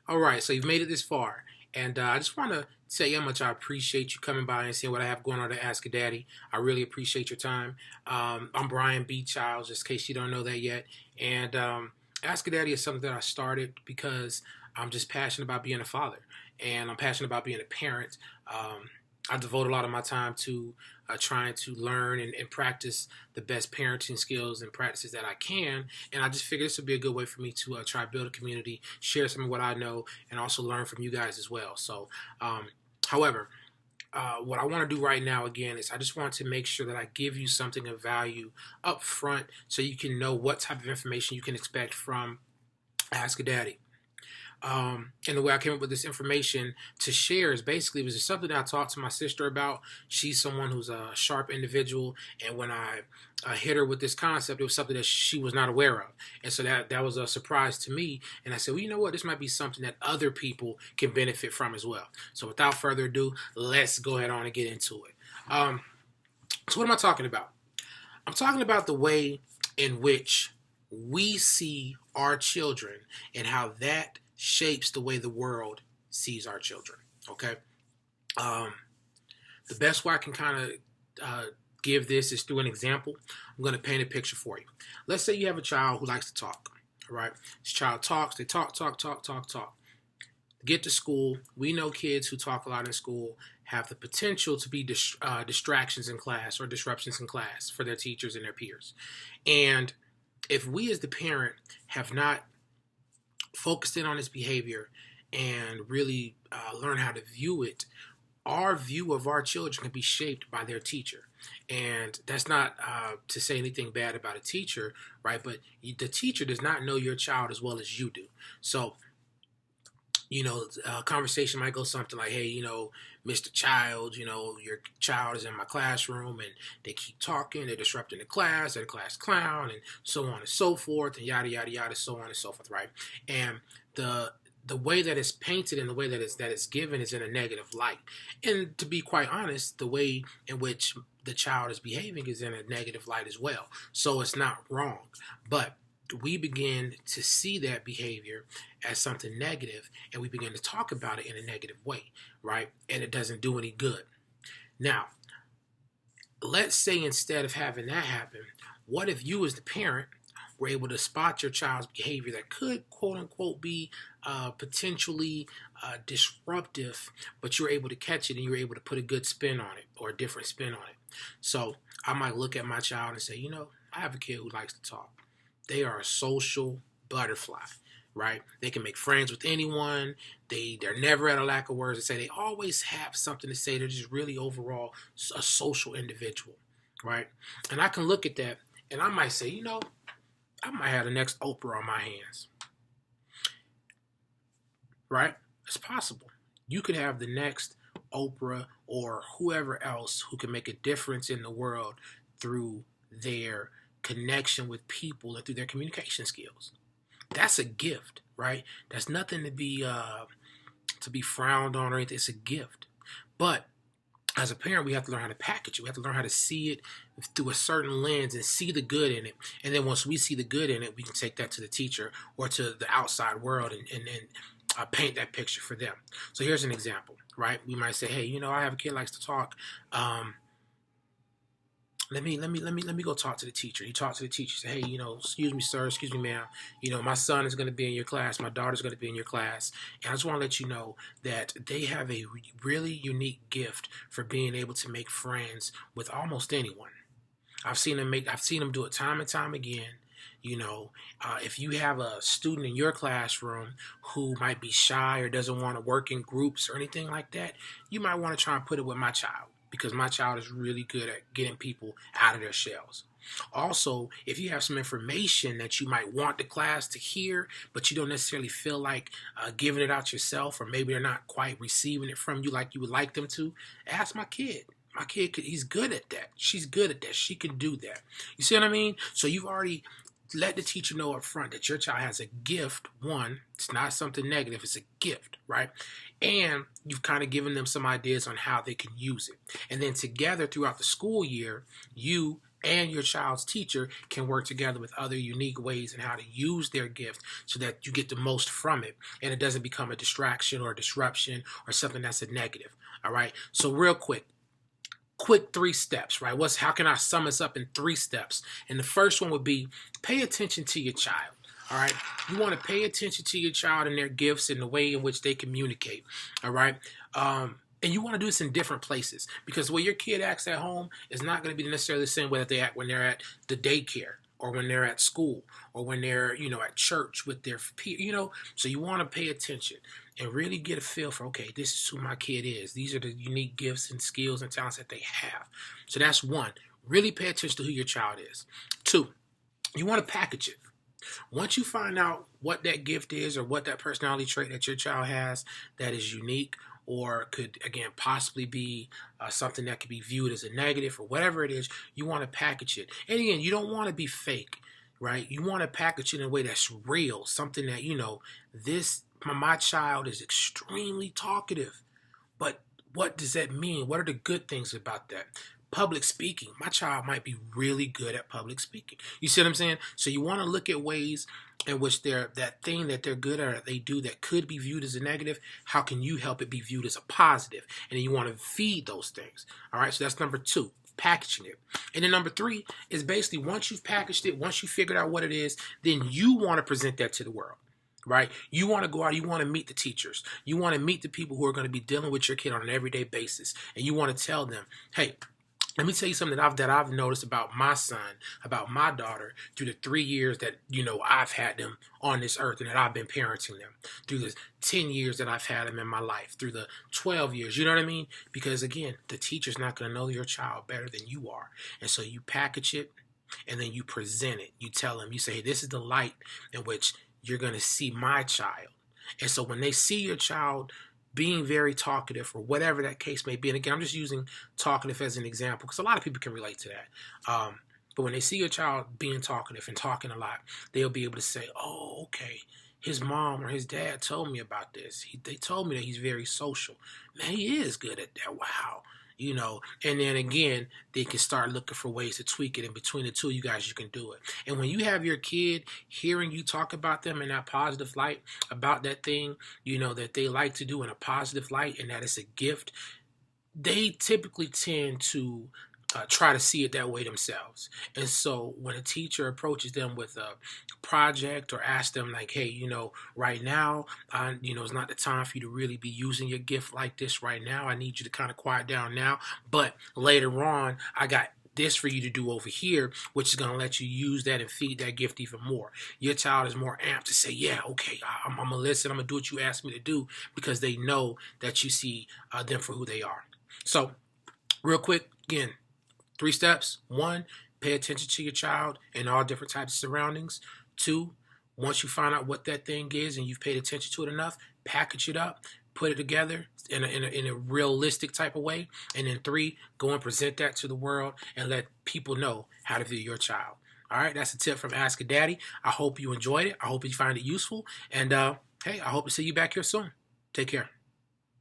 All right, so you've made it this far, and I just want to say how much I appreciate you coming by and seeing what I have going on to Ask a Daddy. I really appreciate your time. I'm Brian B. Childs, just in case you don't know that yet. And Ask a Daddy is something that I started because I'm just passionate about being a father, and I'm passionate about being a parent. I devote a lot of my time to trying to learn and practice the best parenting skills and practices that I can. And I just figured this would be a good way for me to try to build a community, share some of what I know, and also learn from you guys as well. So, however, what I want to do right now again is I just want to make sure that I give you something of value up front so you can know what type of information you can expect from Ask a Daddy. And the way I came up with this information to share is basically it was just something that I talked to my sister about. She's someone who's a sharp individual, and when I hit her with this concept, it was something that she was not aware of, and so that was a surprise to me. And I said, well, you know what, this might be something that other people can benefit from as well. So without further ado, let's go ahead on and get into it. So what am I talking about? I'm talking about the way in which we see our children and how that shapes the way the world sees our children. Okay. The best way I can kind of give this is through an example. I'm going to paint a picture for you. Let's say you have a child who likes to talk. All right. This child talks. They talk. Get to school. We know kids who talk a lot in school have the potential to be distractions in class or disruptions in class for their teachers and their peers. And if we as the parent have not focused in on his behavior and really learn how to view it, our view of our children can be shaped by their teacher. And that's not to say anything bad about a teacher, right? But the teacher does not know your child as well as you do. So, a conversation might go something like, hey, Mr. Child, your child is in my classroom and they keep talking, they're disrupting the class, they're the class clown, and so on and so forth, and yada, yada, yada, so on and so forth, right? And the way that it's painted and the way that it's given is in a negative light. And to be quite honest, the way in which the child is behaving is in a negative light as well. So it's not wrong. But we begin to see that behavior as something negative, and we begin to talk about it in a negative way, right? And it doesn't do any good. Now, let's say instead of having that happen, what if you as the parent were able to spot your child's behavior that could, quote unquote, be potentially disruptive, but you're able to catch it and you're able to put a good spin on it or a different spin on it. So I might look at my child and say, I have a kid who likes to talk. They are a social butterfly, right? They can make friends with anyone. They're never at a lack of words to say. They always have something to say. They're just really overall a social individual, right? And I can look at that and I might say, I might have the next Oprah on my hands, right? It's possible. You could have the next Oprah or whoever else who can make a difference in the world through their connection with people and through their communication skills. That's a gift, right? That's nothing to be frowned on or anything. It's a gift. But as a parent, we have to learn how to package it. We have to learn how to see it through a certain lens and see the good in it. And then once we see the good in it, we can take that to the teacher or to the outside world and paint that picture for them. So here's an example, right? We might say, hey, I have a kid who likes to talk. Let me go talk to the teacher. He talked to the teacher. Say, hey, excuse me, sir, excuse me, ma'am. My son is going to be in your class. My daughter's going to be in your class. And I just want to let you know that they have a really unique gift for being able to make friends with almost anyone. I've seen them do it time and time again. If you have a student in your classroom who might be shy or doesn't want to work in groups or anything like that, you might want to try and put it with my child, because my child is really good at getting people out of their shells. Also, if you have some information that you might want the class to hear, but you don't necessarily feel like giving it out yourself, or maybe they're not quite receiving it from you like you would like them to, ask my kid. My kid, he's good at that. She's good at that. She can do that. You see what I mean? So you've already let the teacher know up front that your child has a gift. One, it's not something negative, it's a gift, right? And you've kind of given them some ideas on how they can use it. And then together throughout the school year, you and your child's teacher can work together with other unique ways in how to use their gift so that you get the most from it and it doesn't become a distraction or a disruption or something that's a negative. All right. So real quick 3 steps, right? How can I sum this up in 3 steps? And the first one would be pay attention to your child. All right. You want to pay attention to your child and their gifts and the way in which they communicate. All right. And you want to do this in different places because the way your kid acts at home is not going to be necessarily the same way that they act when they're at the daycare or when they're at school or when they're, at church with their peers, So you want to pay attention and really get a feel for, okay, this is who my kid is. These are the unique gifts and skills and talents that they have. So that's one. Really pay attention to who your child is. 2, you want to package it. Once you find out what that gift is or what that personality trait that your child has that is unique or could, again, possibly be something that could be viewed as a negative or whatever it is, you want to package it. And again, you don't want to be fake, right? You want to package it in a way that's real, something that, my child is extremely talkative. But what does that mean? What are the good things about that? Public speaking. My child might be really good at public speaking. You see what I'm saying? So you want to look at ways in which that thing that they're good at or they do that could be viewed as a negative, how can you help it be viewed as a positive? And then you want to feed those things. All right, so that's number 2, packaging it. And then number 3 is basically once you've packaged it, once you figured out what it is, then you want to present that to the world. Right? You want to go out, you want to meet the teachers. You want to meet the people who are going to be dealing with your kid on an everyday basis. And you want to tell them, hey, let me tell you something that I've noticed about my son, about my daughter, through the 3 years that, I've had them on this earth and that I've been parenting them, through the 10 years that I've had them in my life, through the 12 years, you know what I mean? Because again, the teacher's not going to know your child better than you are. And so you package it and then you present it. You tell them, you say, hey, this is the light in which you're going to see my child. And so when they see your child being very talkative or whatever that case may be, and again, I'm just using talkative as an example because a lot of people can relate to that. But when they see your child being talkative and talking a lot, they'll be able to say, oh, okay, his mom or his dad told me about this. They told me that he's very social. Man, he is good at that. Wow. And then again, they can start looking for ways to tweak it. And between the two of you guys, you can do it. And when you have your kid hearing you talk about them in that positive light, about that thing, that they like to do in a positive light and that it's a gift, they typically tend to try to see it that way themselves. And so when a teacher approaches them with a project or asks them like, hey, right now, it's not the time for you to really be using your gift like this right now. I need you to kind of quiet down now. But later on, I got this for you to do over here, which is going to let you use that and feed that gift even more. Your child is more amped to say, yeah, okay, I'm going to listen. I'm going to do what you asked me to do because they know that you see them for who they are. So real quick, again, 3 steps. 1, pay attention to your child in all different types of surroundings. 2, once you find out what that thing is and you've paid attention to it enough, package it up, put it together in a realistic type of way. And then 3, go and present that to the world and let people know how to view your child. All right, that's a tip from Ask a Daddy. I hope you enjoyed it. I hope you find it useful. And hey, I hope to see you back here soon. Take care.